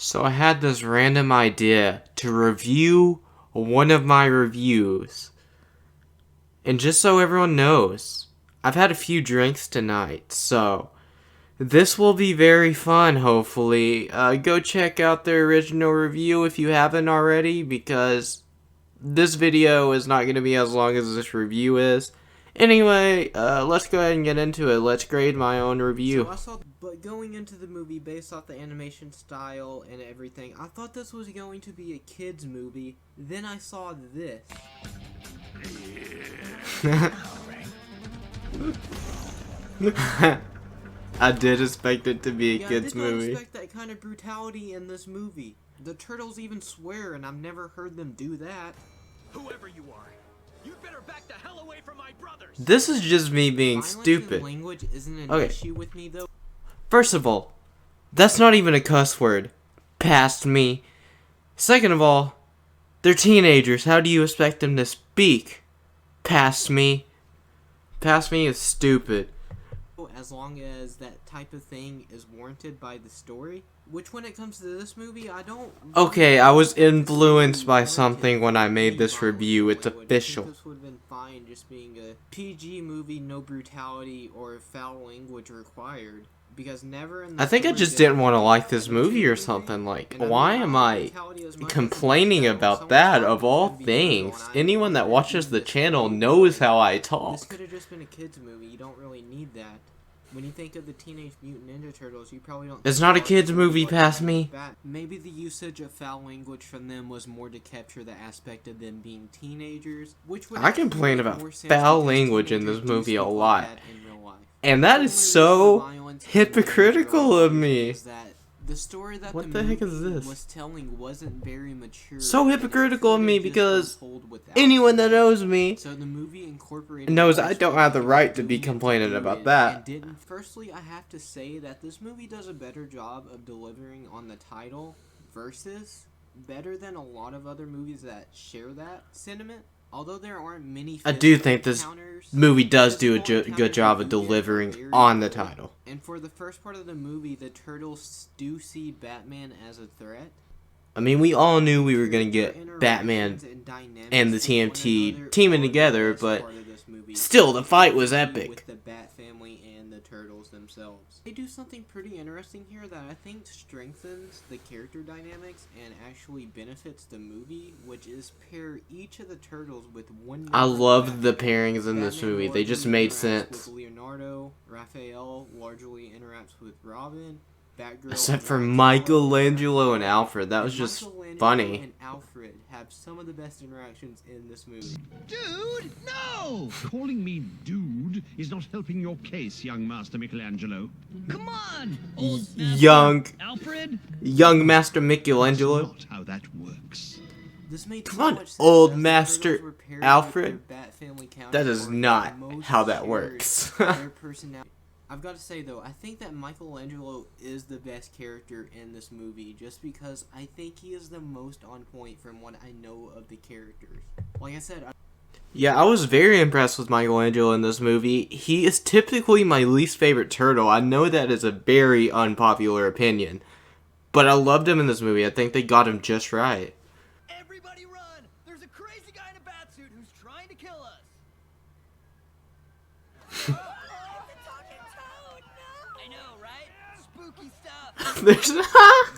So I had this random idea to review one of my reviews. And just so everyone knows, I've had a few drinks tonight, so this will be very fun, hopefully. Go check out the original review if you haven't already, because this video is not going to be as long as this review is. Anyway, let's go ahead and get into it. Let's grade my own review. But going into the movie, based off the animation style and everything, I thought this was going to be a kids movie. Then I saw this. I did expect it to be a kids movie. I did not expect that kind of brutality in this movie. The turtles even swear, and I've never heard them do that. Whoever you are, you better back the hell away from my brothers. This is just me being stupid. Language isn't an issue with me, though. First of all, that's not even a cuss word. Past me. Second of all, they're teenagers. How do you expect them to speak? Past me. Past me is stupid. As long as that type of thing is warranted by the story. Which, when it comes to this movie, I don't... Okay, I was influenced by something when I made this review. It's official. This would have been fine just being a PG movie, no brutality or foul language required. Because never in the I think I just didn't want to like this movie or something. Like, why am I complaining about that of all things? Anyone that watches the channel knows how I talk. This could have just been a kids movie. You don't really need that. When you think of the Teenage Mutant Ninja Turtles, you probably don't... It's not a kids movie, past me. Maybe the usage of foul language from them was more to capture the aspect of them being teenagers, which would... I complain about foul language in this movie a lot. And that is so hypocritical of me. The story that what the heck is this? Was telling wasn't very mature. So hypocritical of me, because anyone that knows me knows I don't have the right to be complaining about that. Firstly, I have to say that this movie does a better job of delivering on the title versus better than a lot of other movies that share that sentiment. Although there aren't many, I do think this movie does do a good job of delivering on the title. And for the first part of the movie, the turtles do see Batman as a threat. I mean, we all knew we were going to get Batman and the TMNT teaming together, but still, the fight was epic. With the Bat family and the turtles themselves. They do something pretty interesting here that I think strengthens the character dynamics and actually benefits the movie, which is pair each of the turtles with one... I love the pairings in this movie. They just made sense. With Leonardo, Raphael largely interacts with Robin, Batgirl... Except for Michelangelo and Alfred. That was just funny. And Alfred have some of the best interactions in this movie. Dude, no! Calling me dude is not helping your case, young Master Michelangelo. Come on, old young Alfred. Young Master Michelangelo. That's not how that works. This made Come on, old Master Alfred. That is not how that works. I've got to say, though, I think that Michelangelo is the best character in this movie, just because I think he is the most on point from what I know of the characters. Like I said... Yeah, I was very impressed with Michelangelo in this movie. He is typically my least favorite turtle. I know that is a very unpopular opinion, but I loved him in this movie. I think they got him just right. Everybody run! There's a crazy guy in a bat suit who's trying to kill us! There's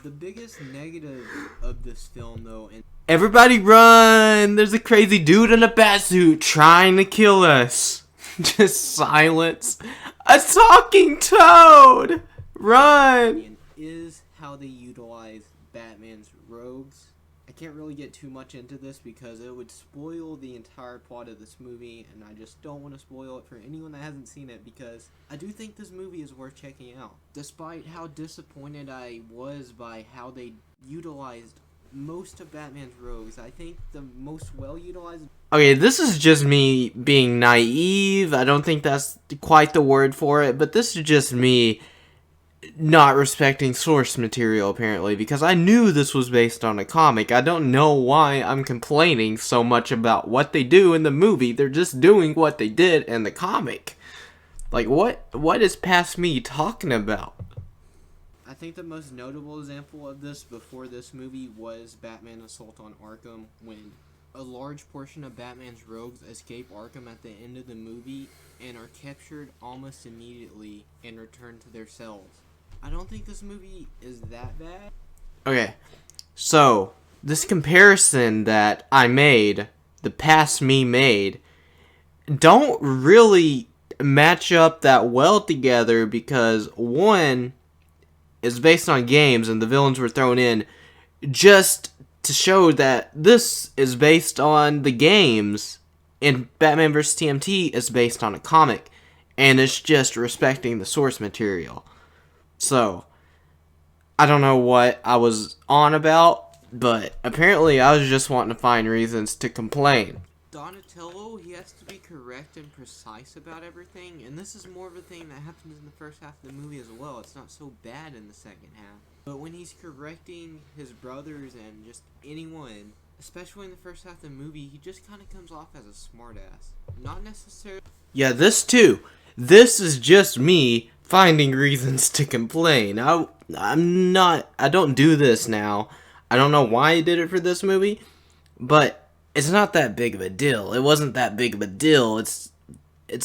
the biggest negative of this film, though, and everybody run! There's a crazy dude in a batsuit trying to kill us. Just silence. A talking toad! Run! Is how they utilize Batman's rogues. I can't really get too much into this because it would spoil the entire plot of this movie, and I just don't want to spoil it for anyone that hasn't seen it, because I do think this movie is worth checking out. Despite how disappointed I was by how they utilized most of Batman's rogues, I think the most well-utilized... Okay, this is just me being naive. I don't think that's quite the word for it, but this is just me not respecting source material, apparently, because I knew this was based on a comic. I don't know why I'm complaining so much about what they do in the movie. They're just doing what they did in the comic. Like, what is past me talking about? I think the most notable example of this before this movie was Batman Assault on Arkham, when a large portion of Batman's rogues escape Arkham at the end of the movie and are captured almost immediately and return to their cells. I don't think this movie is that bad. Okay, so this comparison that I made, the past me made, don't really match up that well together because one is based on games and the villains were thrown in just to show that this is based on the games and Batman vs. TMNT is based on a comic and it's just respecting the source material. So, I don't know what I was on about, but apparently I was just wanting to find reasons to complain. Donatello, he has to be correct and precise about everything, and this is more of a thing that happens in the first half of the movie as well. It's not so bad in the second half. But when he's correcting his brothers and just anyone, especially in the first half of the movie, he just kind of comes off as a smartass. Not necessarily... Yeah, this too. This is just me finding reasons to complain. I don't do this now. I don't know why I did it for this movie, but it's not that big of a deal. It wasn't that big of a deal. It's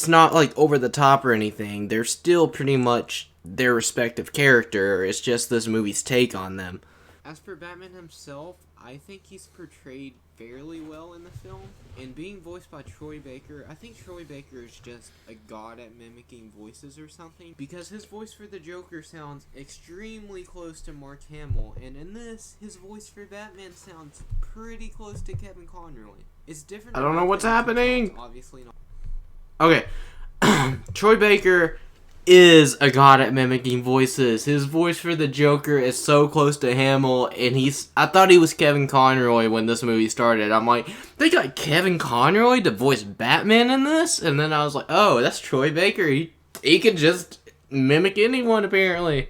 not like over the top or anything. They're still pretty much their respective character. It's just this movie's take on them. As for Batman himself, I think he's portrayed fairly well in the film. And being voiced by Troy Baker, I think Troy Baker is just a god at mimicking voices or something. Because his voice for the Joker sounds extremely close to Mark Hamill. And in this, his voice for Batman sounds pretty close to Kevin Conroy. It's different. I don't know what's happening. Obviously not. Okay. Troy Baker is a god at mimicking voices. His voice for the Joker is so close to Hamill, and I thought he was Kevin Conroy when this movie started. I'm like, they got Kevin Conroy to voice Batman in this? And then I was like, oh, that's Troy Baker. He could just mimic anyone, apparently.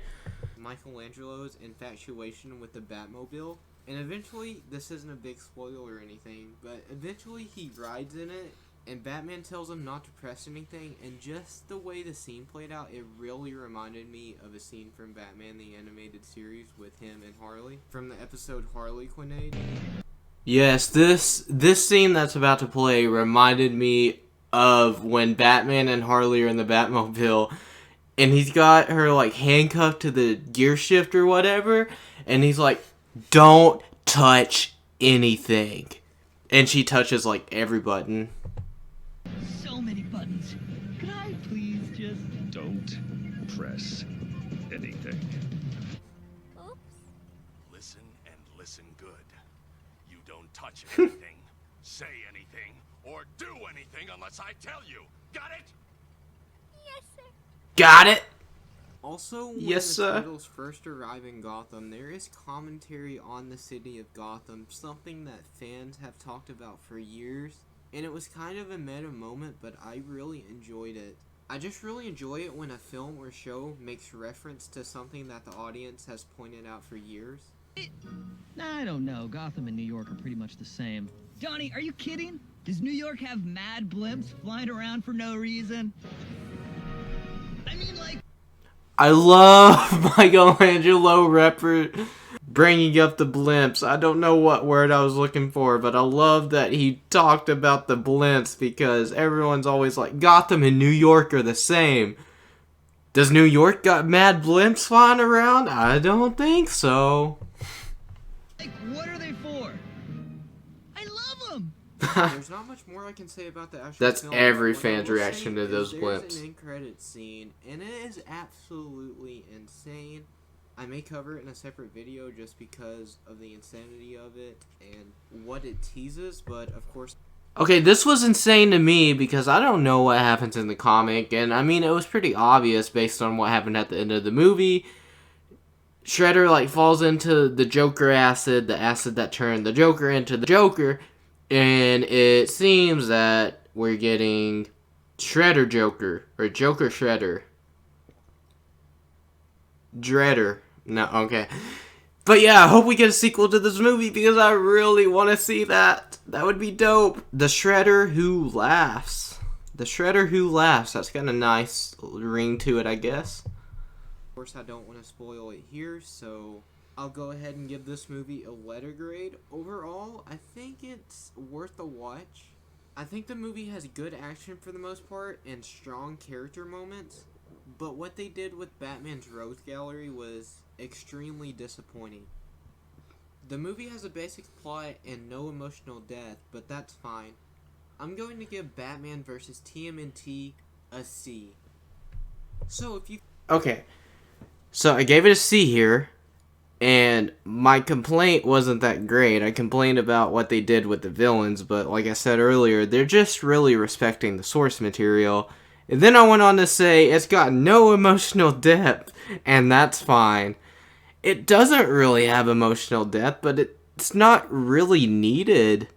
Michelangelo's infatuation with the Batmobile, and eventually, this isn't a big spoiler or anything, but eventually he rides in it, and Batman tells him not to press anything, and just the way the scene played out, it really reminded me of a scene from Batman the Animated Series with him and Harley, from the episode Harley Quinn. Yes, this scene that's about to play reminded me of when Batman and Harley are in the Batmobile, and he's got her, like, handcuffed to the gear shift or whatever, and he's like, don't touch anything. And she touches, like, every button. So many buttons. Could I please just... Don't press anything. Oops. Listen and listen good. You don't touch anything, say anything, or do anything unless I tell you. Got it? Yes, sir. Got it? Also, when Yes, the sir. Turtles first arrive in Gotham, there is commentary on the city of Gotham, something that fans have talked about for years, and it was kind of a meta moment, but I really enjoyed it. I just really enjoy it when a film or show makes reference to something that the audience has pointed out for years. I don't know. Gotham and New York are pretty much the same. Johnny, are you kidding? Does New York have mad blimps flying around for no reason? I mean, like... I love Michelangelo bringing up the blimps. I don't know what word I was looking for, but I love that he talked about the blimps because everyone's always like, Gotham and New York are the same. Does New York got mad blimps flying around? I don't think so. Like, what are they for? I love them! There's not much more I can say about the actual That's film. every What I fan's will reaction say to is those there's blimps. an end-credits scene, and it is absolutely insane. I may cover it in a separate video just because of the insanity of it and what it teases, but of course... Okay, this was insane to me because I don't know what happens in the comic, and I mean, it was pretty obvious based on what happened at the end of the movie. Shredder, like, falls into the Joker acid, the acid that turned the Joker into the Joker, and it seems that we're getting Shredder Joker, or Joker Shredder. Dreader. No, okay. But yeah, I hope we get a sequel to this movie because I really want to see that. That would be dope. The Shredder Who Laughs. The Shredder Who Laughs. That's got a nice ring to it, I guess. course, I don't want to spoil it here, so I'll go ahead and give this movie a letter grade. Overall, I think it's worth a watch. I think the movie has good action for the most part and strong character moments, but what they did with Batman's Rogues Gallery was extremely disappointing. The movie has a basic plot and no emotional death, but that's fine. I'm going to give Batman vs. TMNT a C. So if you... Okay, so I gave it a C here, and my complaint wasn't that great. I complained about what they did with the villains, but like I said earlier, they're just really respecting the source material. And then I went on to say it's got no emotional depth, and that's fine. It doesn't really have emotional depth, but it's not really needed.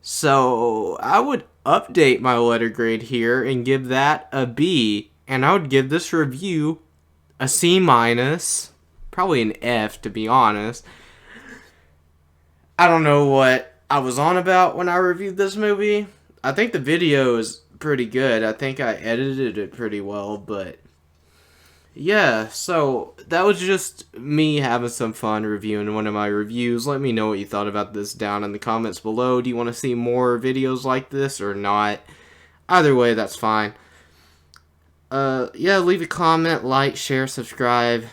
So I would update my letter grade here and give that a B, and I would give this review a C minus, probably an F to be honest. I don't know what I was on about when I reviewed this movie. I think the video is pretty good. I think I edited it pretty well, but yeah, so that was just me having some fun reviewing one of my reviews. Let me know what you thought about this down in the comments below. Do you want to see more videos like this or not? Either way, that's fine. Yeah, leave a comment, like, share, subscribe.